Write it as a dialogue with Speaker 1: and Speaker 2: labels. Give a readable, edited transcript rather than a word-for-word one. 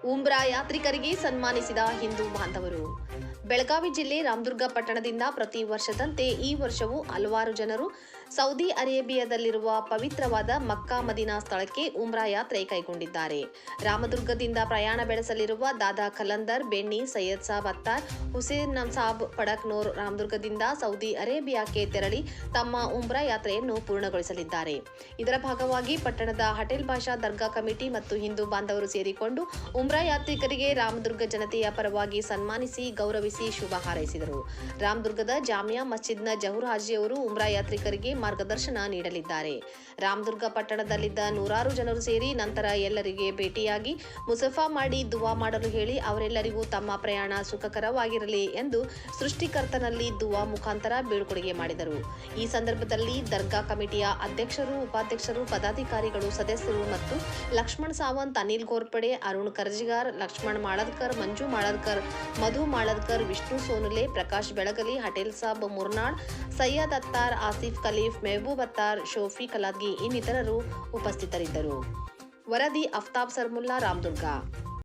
Speaker 1: ಉಮ್ರಾ ಯಾತ್ರಿಕರಿಗೆ ಸನ್ಮಾನಿಸಿದ ಹಿಂದೂ ಬಾಂಧವರು. ಬೆಳಗಾವಿ ಜಿಲ್ಲೆ ರಾಮದುರ್ಗ ಪಟ್ಟಣದಿಂದ ಪ್ರತಿ ವರ್ಷದಂತೆ ಈ ವರ್ಷವೂ ಹಲವಾರು ಜನರು ಸೌದಿ ಅರೇಬಿಯಾದಲ್ಲಿರುವ ಪವಿತ್ರವಾದ ಮಕ್ಕಾ ಮದೀನಾ ಸ್ಥಳಕ್ಕೆ ಉಮ್ರಾ ಯಾತ್ರೆ ಕೈಗೊಂಡಿದ್ದಾರೆ. ರಾಮದುರ್ಗದಿಂದ ಪ್ರಯಾಣ ಬೆಳೆಸಲಿರುವ ದಾದಾ ಖಲಂದರ್, ಬೆಣ್ಣಿ, ಸೈಯದ್ ಸಾಬ್ ಅತ್ತಾರ್, ಹುಸೇನ್ ಸಾಬ್ ಪಡಕ್ನೂರ್ ರಾಮದುರ್ಗದಿಂದ ಸೌದಿ ಅರೇಬಿಯಾಕ್ಕೆ ತೆರಳಿ ತಮ್ಮ ಉಮ್ರಾ ಯಾತ್ರೆಯನ್ನು ಪೂರ್ಣಗೊಳಿಸಲಿದ್ದಾರೆ. ಇದರ ಭಾಗವಾಗಿ ಪಟ್ಟಣದ ಹಟೇಲ್ ಬಾಷಾ ದರ್ಗಾ ಕಮಿಟಿ ಮತ್ತು ಹಿಂದೂ ಬಾಂಧವರು ಸೇರಿಕೊಂಡು ಉಮ್ರಾ ಯಾತ್ರಿಕರಿಗೆ ರಾಮದುರ್ಗ ಜನತೆಯ ಪರವಾಗಿ ಸನ್ಮಾನಿಸಿ ಗೌರವಿಸಿ ಶುಭ ಹಾರೈಸಿದರು. ರಾಮದುರ್ಗದ ಜಾಮಿಯಾ ಮಸ್ಜಿದ್ನ ಜಹುರ್ ಹಾಜಿಯವರು ಉಮ್ರಾ ಯಾತ್ರಿಕರಿಗೆ ಮಾರ್ಗದರ್ಶನ ನೀಡಲಿದ್ದಾರೆ. ರಾಮದುರ್ಗ ಪಟ್ಟಣದಲ್ಲಿದ್ದ ನೂರಾರು ಜನರು ಸೇರಿ ನಂತರ ಎಲ್ಲರಿಗೆ ಭೇಟಿಯಾಗಿ ಮುಸಫಾ ಮಾಡಿ ದುವಾ ಮಾಡಲು ಹೇಳಿ ಅವರೆಲ್ಲರಿಗೂ ತಮ್ಮ ಪ್ರಯಾಣ ಸುಖಕರವಾಗಿರಲಿ ಎಂದು ಸೃಷ್ಟಿಕರ್ತನಲ್ಲಿ ದುವಾ ಮುಖಾಂತರ ಬೀಳ್ಕೊಡುಗೆ ಮಾಡಿದರು. ಈ ಸಂದರ್ಭದಲ್ಲಿ ದರ್ಗಾ ಕಮಿಟಿಯ ಅಧ್ಯಕ್ಷರು, ಉಪಾಧ್ಯಕ್ಷರು, ಪದಾಧಿಕಾರಿಗಳು, ಸದಸ್ಯರು ಮತ್ತು ಲಕ್ಷ್ಮಣ್ ಸಾವಂತ್, ಅನಿಲ್ ಘೋರ್ಪಡೆ, ಅರುಣ್ ಕರ್ಜಿಗಾರ್, ಲಕ್ಷ್ಮಣ್ ಮಾಳದ್ಕರ್, ಮಂಜು ಮಾಳದ್ಕರ್, ಮಧು ಮಾಳದ್ಕರ್, ವಿಷ್ಣು ಸೋನುಲೆ, ಪ್ರಕಾಶ್ ಬೆಳಗಲಿ, ಹಟೇಲ್ ಸಾಬ್ ಮುರ್ನಾಳ್, ಸೈಯದ್ ಅತ್ತಾರ್, ಆಸಿಫ್ ಖಲೀಫ್, ಮೆಹಬೂಬ್ ಅತ್ತಾರ್, ಶೋಫಿ ಕಲಾದ್ಗಿ ಇನ್ನಿತರರು ಉಪಸ್ಥಿತರಿದ್ದರು. ವರದಿ ಅಫ್ತಾಬ್ ಸರ್ಮುಲ್ಲಾ, ರಾಮದುರ್ಗ.